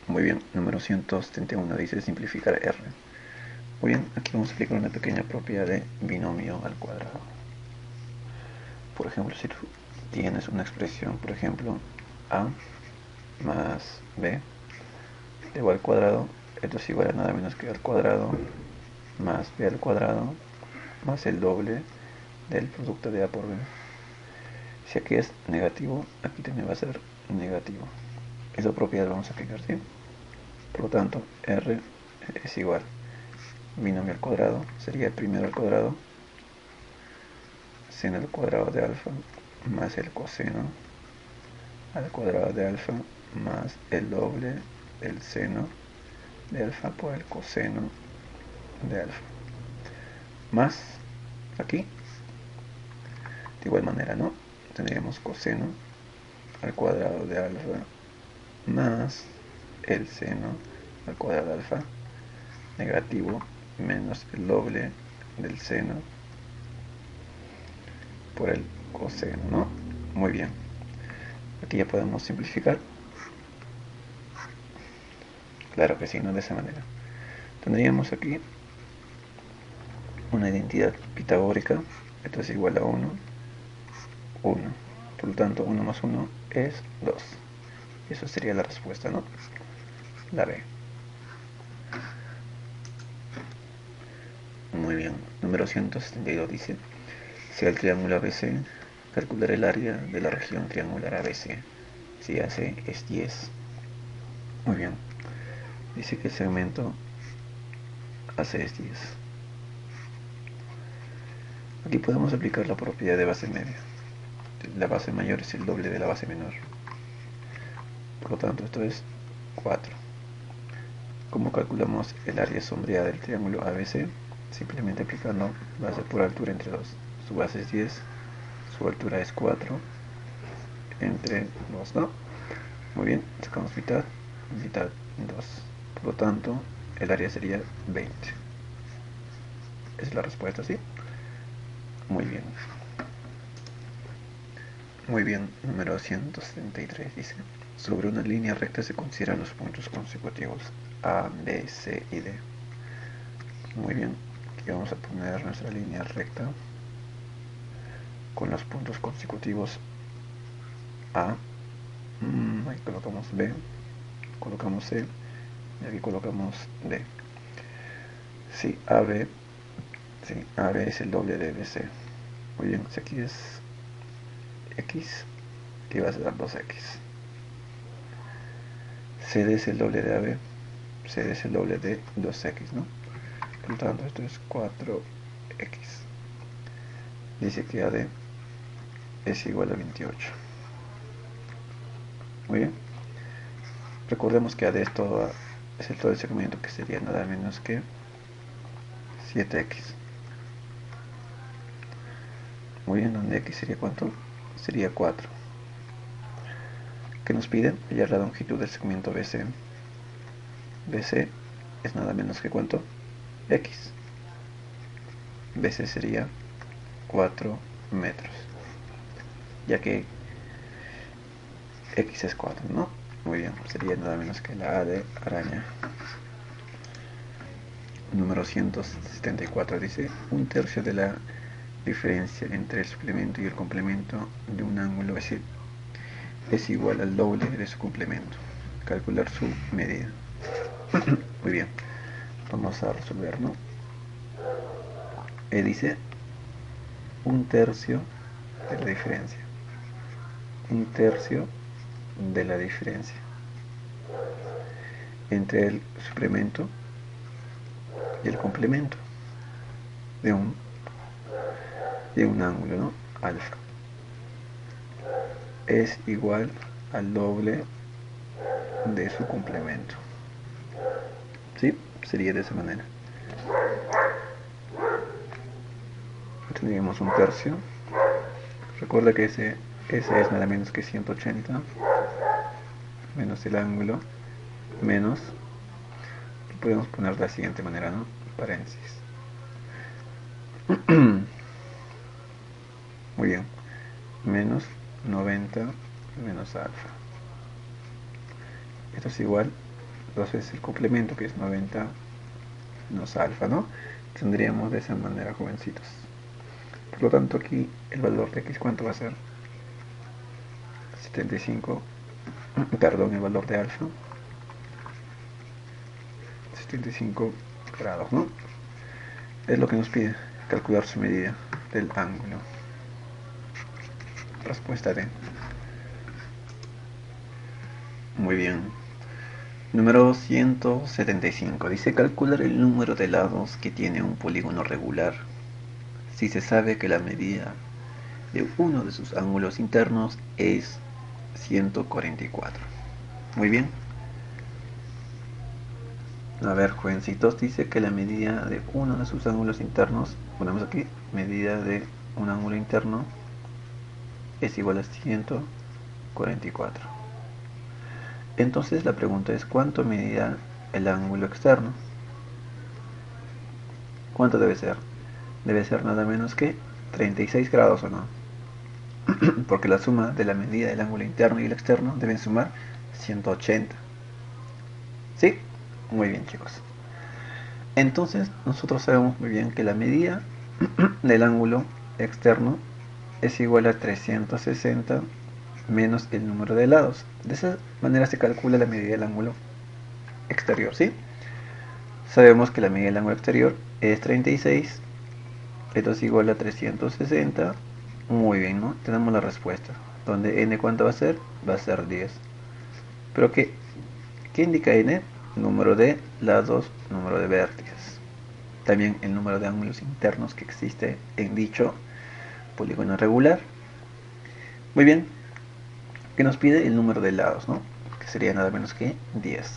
Muy bien, número 171 dice simplificar R. Muy bien, aquí vamos a aplicar una pequeña propiedad de binomio al cuadrado. Por ejemplo, si tú tienes una expresión, por ejemplo, A más B igual al cuadrado, esto es igual a nada menos que al cuadrado más B al cuadrado más el doble del producto de A por B. Si aquí es negativo, aquí también va a ser negativo. Esa propiedad la vamos a aplicar, ¿sí? Por lo tanto, R es igual binomio al cuadrado, sería el primero al cuadrado, seno al cuadrado de alfa, más el coseno al cuadrado de alfa, más el doble del seno de alfa por el coseno de alfa. Más aquí, de igual manera, ¿no? Tendríamos coseno al cuadrado de alfa más el seno al cuadrado de alfa negativo menos el doble del seno por el coseno, ¿no? Muy bien. Aquí ya podemos simplificar. Claro que sí, no de esa manera. Tendríamos aquí una identidad pitagórica. Esto es igual a 1, 1. Por lo tanto, 1 más 1 es 2. Y eso sería la respuesta, ¿no? La B. Muy bien. Número 172 dice, si el triángulo ABC, calcular el área de la región triangular ABC. Si AC es 10. Muy bien. Dice que el segmento AC es 10. Aquí podemos aplicar la propiedad de base media. La base mayor es el doble de la base menor. Por lo tanto, esto es 4. ¿Cómo calculamos el área sombreada del triángulo ABC? Simplemente aplicando base por altura entre 2. Su base es 10, su altura es 4, entre 2, ¿no? Muy bien, sacamos mitad, mitad 2. Por lo tanto, el área sería 20. Esa es la respuesta, ¿sí? Muy bien. Muy bien, número 173 dice, sobre una línea recta se consideran los puntos consecutivos A, B, C y D. Muy bien, aquí vamos a poner nuestra línea recta con los puntos consecutivos A, ahí colocamos B, colocamos C y aquí colocamos D. Si AB, sí, AB es el doble de BC. Muy bien, si aquí es X, aquí va a ser 2X. CD es el doble de AB, CD es el doble de 2X, ¿no? Por lo tanto, esto es 4X. Dice que AD es igual a 28. Muy bien. Recordemos que AD es todo el segmento, que sería nada menos que 7X. Muy bien, donde X sería ¿cuánto? Sería 4. ¿Qué nos piden? Hallar la longitud del segmento BC. BC es nada menos que ¿cuánto? X. BC sería 4 metros, ya que X es 4, ¿no? Muy bien, sería nada menos que la A de araña. Número 174 dice, un tercio de la diferencia entre el suplemento y el complemento de un ángulo es igual al doble de su complemento. Calcular su medida. Muy bien, vamos a resolver, ¿no? Dice un tercio de la diferencia. Un tercio de la diferencia entre el suplemento y el complemento de un ángulo, ¿no? Alfa. Es igual al doble de su complemento. ¿Sí? Sería de esa manera. Tendríamos un tercio. Recuerda que ese es nada menos que 180 menos el ángulo menos, y podemos poner de la siguiente manera, ¿no? Paréntesis. Muy bien. Menos 90 menos alfa. Esto es igual 2 veces el complemento, que es 90 menos alfa, ¿no? Tendríamos de esa manera, jovencitos. Por lo tanto, aquí el valor de x, ¿cuánto va a ser? 75, perdón, el valor de alfa, 75 grados, ¿no? Es lo que nos pide, calcular su medida del ángulo. Respuesta D. Muy bien. Número 175. Dice calcular el número de lados que tiene un polígono regular si se sabe que la medida de uno de sus ángulos internos es 144. Muy bien. A ver, jovencitos, dice que la medida de uno de sus ángulos internos, ponemos aquí, medida de un ángulo interno es igual a 144. Entonces la pregunta es, ¿cuánto medirá el ángulo externo? ¿Cuánto debe ser? Debe ser nada menos que 36 grados, ¿o no? Porque la suma de la medida del ángulo interno y el externo deben sumar 180. ¿Sí? Muy bien, chicos. Entonces nosotros sabemos muy bien que la medida del ángulo externo es igual a 360 menos el número de lados. De esa manera se calcula la medida del ángulo exterior, ¿sí? Sabemos que la medida del ángulo exterior es 36, esto es igual a 360. Muy bien, ¿no? Tenemos la respuesta. Donde n, ¿cuánto va a ser? Va a ser 10. Pero ¿qué indica n? Número de lados, número de vértices. También el número de ángulos internos que existe en dicho polígono regular. Muy bien. Que nos pide el número de lados, ¿no? Que sería nada menos que 10.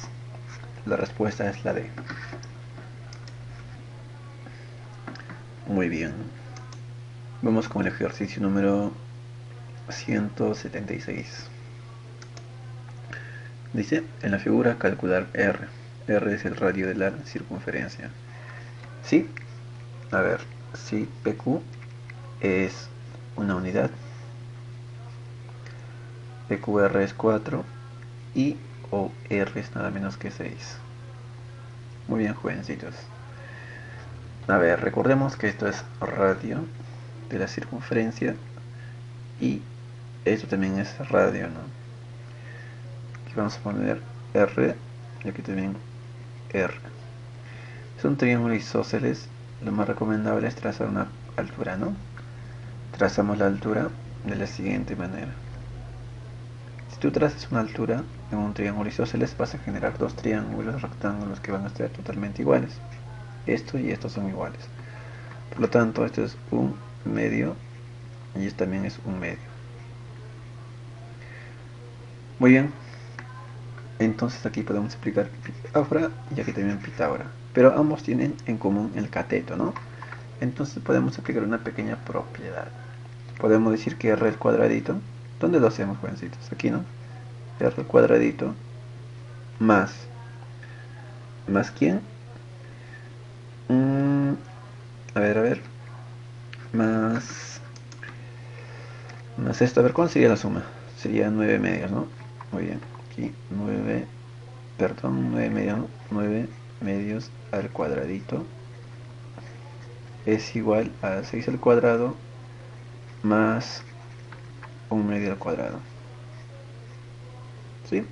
La respuesta es la D. Muy bien. Vamos con el ejercicio número 176. Dice, en la figura calcular R. R es el radio de la circunferencia. ¿Sí? A ver, si PQ es una unidad, PQR es 4 y OR es nada menos que 6. Muy bien, jovencitos. A ver, recordemos que esto es radio de la circunferencia y esto también es radio, ¿no? Aquí vamos a poner R y aquí también R. Es un triángulo isósceles. Lo más recomendable es trazar una altura, ¿no? Trazamos la altura de la siguiente manera. Si tú trazas una altura en un triángulo isósceles, vas a generar dos triángulos rectángulos que van a ser totalmente iguales. Esto y estos son iguales. Por lo tanto, esto es un medio y esto también es un medio. Muy bien. Entonces aquí podemos aplicar Pitágora y aquí también Pitágora. Pero ambos tienen en común el cateto, ¿no? Entonces podemos aplicar una pequeña propiedad. Podemos decir que R al cuadradito. ¿Dónde lo hacemos, jovencitos? Aquí, ¿no? R al cuadradito más. ¿Más quién? A ver. Más esto. A ver, ¿cuál sería la suma? Sería 9 medios, ¿no? Muy bien. Aquí 9 medios, ¿no? 9 medios al cuadradito es igual a 6 al cuadrado más un medio al cuadrado. ¿Sí?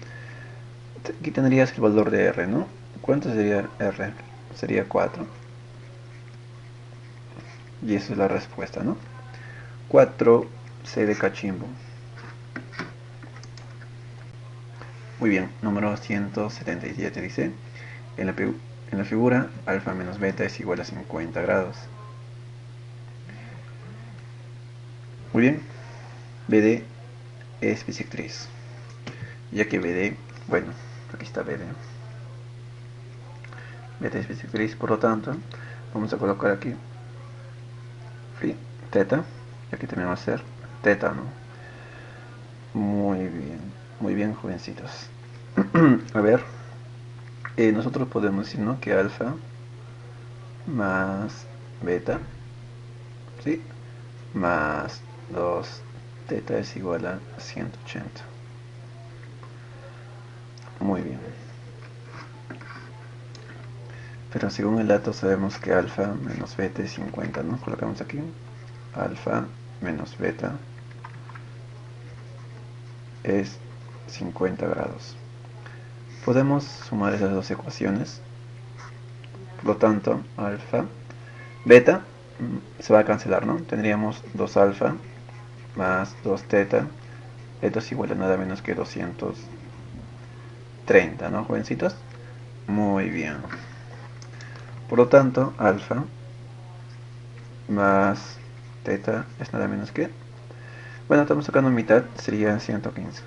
Aquí tendrías el valor de R, ¿no? ¿Cuánto sería R? Sería 4. Y esa es la respuesta, ¿no? 4 C de cachimbo. Muy bien, número 177 dice, en la figura alfa menos beta es igual a 50 grados. Muy bien, BD es bisectriz. Ya que BD, bueno, aquí está BD. BD es bisectriz, por lo tanto, vamos a colocar aquí teta, y aquí también va a ser teta, ¿no? Muy bien, jovencitos. A ver, nosotros podemos decir, ¿no? Que alfa más beta, ¿sí? Más 2 teta es igual a 180. Muy bien. Pero según el dato sabemos que alfa menos beta es 50, ¿no? Colocamos aquí alfa menos beta es 50 grados. Podemos sumar esas dos ecuaciones. Por lo tanto, alfa, beta se va a cancelar, ¿no? Tendríamos 2 alfa más 2 teta. Esto es igual a nada menos que 230, ¿no, jovencitos? Muy bien. Por lo tanto, alfa más teta es nada menos que... Bueno, estamos sacando mitad, sería 115.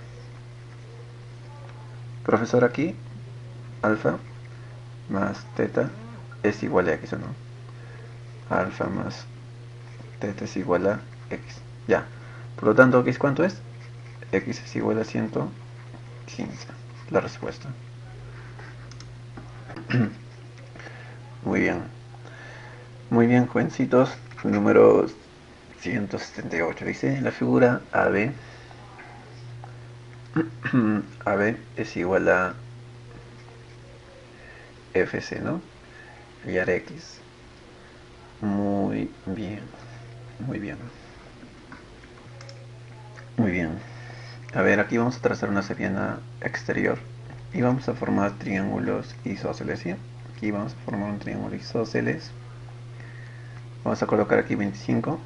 Profesor, aquí, alfa más teta es igual a x, ¿o no? Alfa más teta es igual a x. Ya. Por lo tanto, ¿x cuánto es? X es igual a 115. La respuesta. Muy bien. Muy bien, jovencitos. Número 178. Dice la figura AB. AB es igual a FC, ¿no? Y a X. Muy bien. Muy bien. Muy bien. A ver, aquí vamos a trazar una seriana exterior. Y vamos a formar triángulos isósceles, ¿sí? Aquí vamos a formar un triángulo isósceles. Vamos a colocar aquí 25.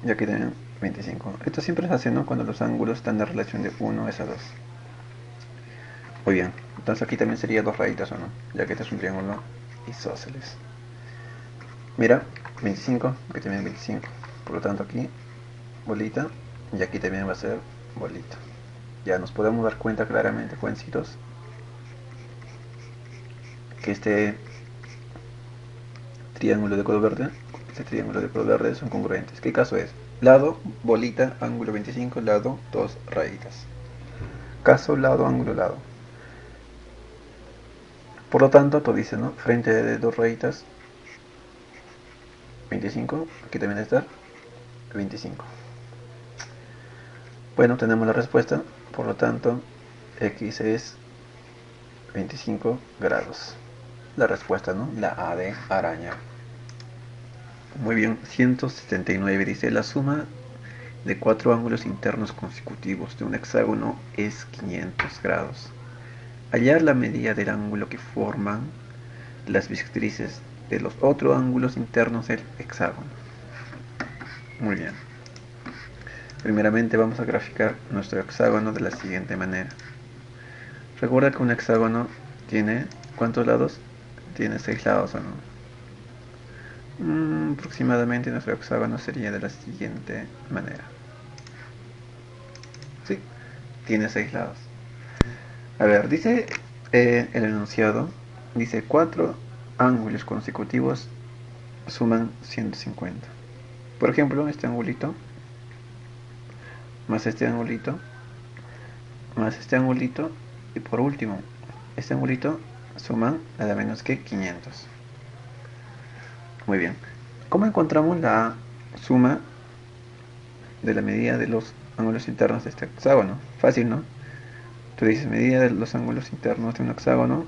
Y aquí también 25. Esto siempre se hace, ¿no? Cuando los ángulos están en relación de 1 es a 2. Muy bien. Entonces aquí también sería 2 rayitas, ¿o no? Ya que este es un triángulo isósceles. Mira, 25, aquí también 25. Por lo tanto aquí, bolita. Y aquí también va a ser bolita. Ya nos podemos dar cuenta claramente, jovencitos, que este triángulo de color verde son congruentes. ¿Qué caso es? Lado, bolita, ángulo 25, lado, 2 rayitas. Caso, lado, ángulo, lado. Por lo tanto, tú dices, ¿no? Frente de 2 rayitas, 25, aquí también está 25. Bueno, tenemos la respuesta, por lo tanto, x es 25 grados. La respuesta, ¿no? La A de araña. Muy bien, 179 dice, la suma de 4 ángulos internos consecutivos de un hexágono es 500 grados. Hallar la medida del ángulo que forman las bisectrices de los otros ángulos internos del hexágono. Muy bien. Primeramente vamos a graficar nuestro hexágono de la siguiente manera. Recuerda que un hexágono tiene, ¿cuántos lados? Tiene 6 lados, ¿o no? Aproximadamente nuestro hexágono sería de la siguiente manera. Sí, tiene 6 lados. A ver, dice el enunciado, dice 4 ángulos consecutivos suman 150. Por ejemplo, este angulito, más este angulito, más este angulito, y por último, este angulito suman nada menos que 500. Muy bien. ¿Cómo encontramos la suma de la medida de los ángulos internos de este hexágono? Fácil, ¿no? Tú dices medida de los ángulos internos de un hexágono.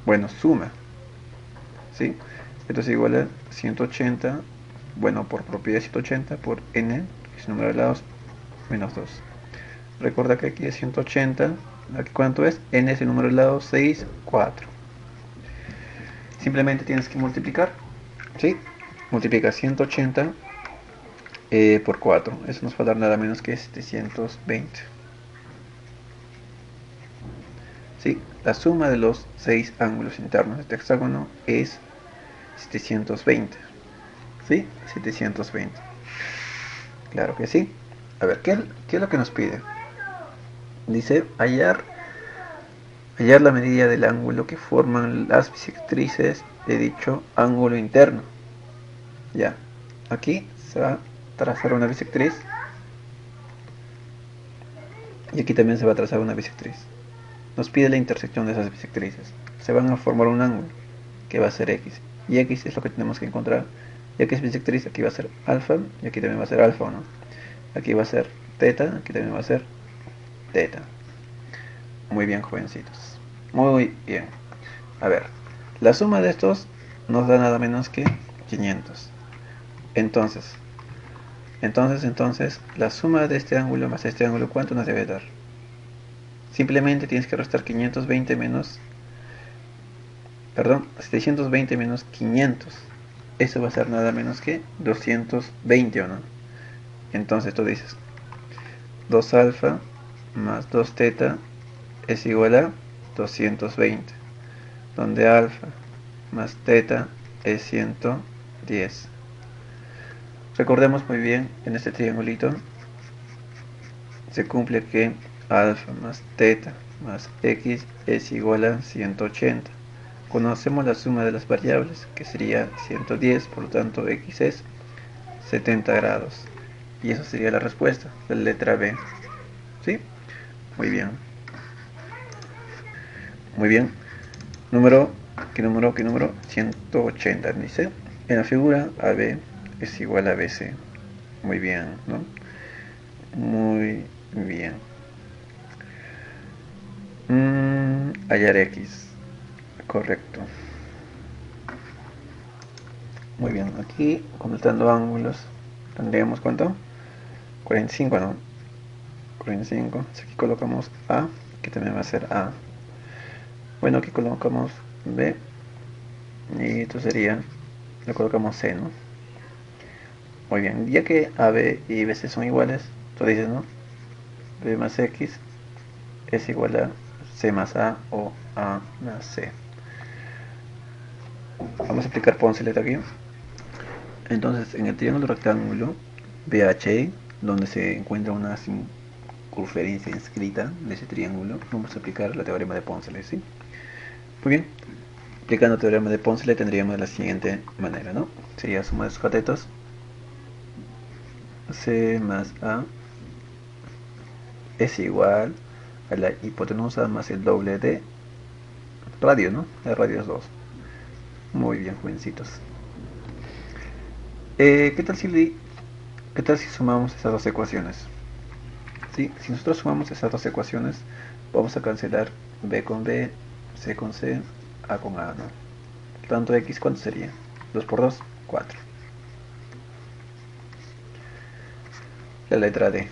Bueno, suma. ¿Sí? Esto es igual a 180. Bueno, por propiedad 180 por n, que es número de lados, menos 2. Recuerda que aquí es 180. ¿Aquí cuánto es? N es el número de lados, 6, 4. Simplemente tienes que multiplicar. ¿Sí? Multiplica 180 por 4. Eso nos va a dar nada menos que 720. ¿Sí? La suma de los 6 ángulos internos de este hexágono es 720. ¿Sí? 720. Claro que sí. A ver, ¿qué es lo que nos pide? Dice hallar la medida del ángulo que forman las bisectrices de dicho ángulo interno. Ya. Aquí se va a trazar una bisectriz. Y aquí también se va a trazar una bisectriz. Nos pide la intersección de esas bisectrices. Se van a formar un ángulo que va a ser x. Y x es lo que tenemos que encontrar. Ya que es bisectriz, aquí va a ser alfa y aquí también va a ser alfa, ¿no? Aquí va a ser teta, aquí también va a ser teta. Muy bien, jovencitos. Muy bien. A ver, la suma de estos nos da nada menos que 500. Entonces, la suma de este ángulo más este ángulo, ¿cuánto nos debe dar? Simplemente tienes que restar 520 menos, perdón, 720 menos 500. Eso va a ser nada menos que 220, ¿o no? Entonces tú dices 2 alfa más 2 teta es igual a 220, donde alfa más teta es 110. Recordemos muy bien, en este triangulito se cumple que alfa más teta más x es igual a 180. Conocemos la suma de las variables, que sería 110, por lo tanto x es 70 grados. Y eso sería la respuesta, la letra B. ¿Sí? Muy bien. Muy bien. Número, ¿qué número? ¿Qué número? 180, dice. En la figura AB es igual a BC. Muy bien, ¿no? Muy bien. Hallar X. Correcto. Muy bien. Aquí, completando ángulos, tendríamos ¿cuánto? 45, ¿no? 45. Aquí colocamos A, que también va a ser A. Bueno, aquí colocamos B. Y esto sería, le colocamos C, ¿no? Muy bien. Ya que AB y BC son iguales, tú dices, ¿no? B más X es igual a C más A o A más C. Vamos a aplicar Poncelet aquí. Entonces, en el triángulo rectángulo BHE, donde se encuentra una circunferencia inscrita de ese triángulo, vamos a aplicar la teorema de Poncelet, ¿sí? Muy bien. Aplicando el teorema de Poncelet tendríamos de la siguiente manera, ¿no? Sería suma de sus catetos, C más A es igual a la hipotenusa más el doble de radio, ¿no? El radio es 2. Muy bien, jovencitos. ¿Qué tal si sumamos esas dos ecuaciones? ¿Sí? Si nosotros sumamos esas dos ecuaciones, vamos a cancelar B con B, C con C, A con A, ¿no? Tanto X, ¿cuánto sería? 2 por 2, 4. La letra D.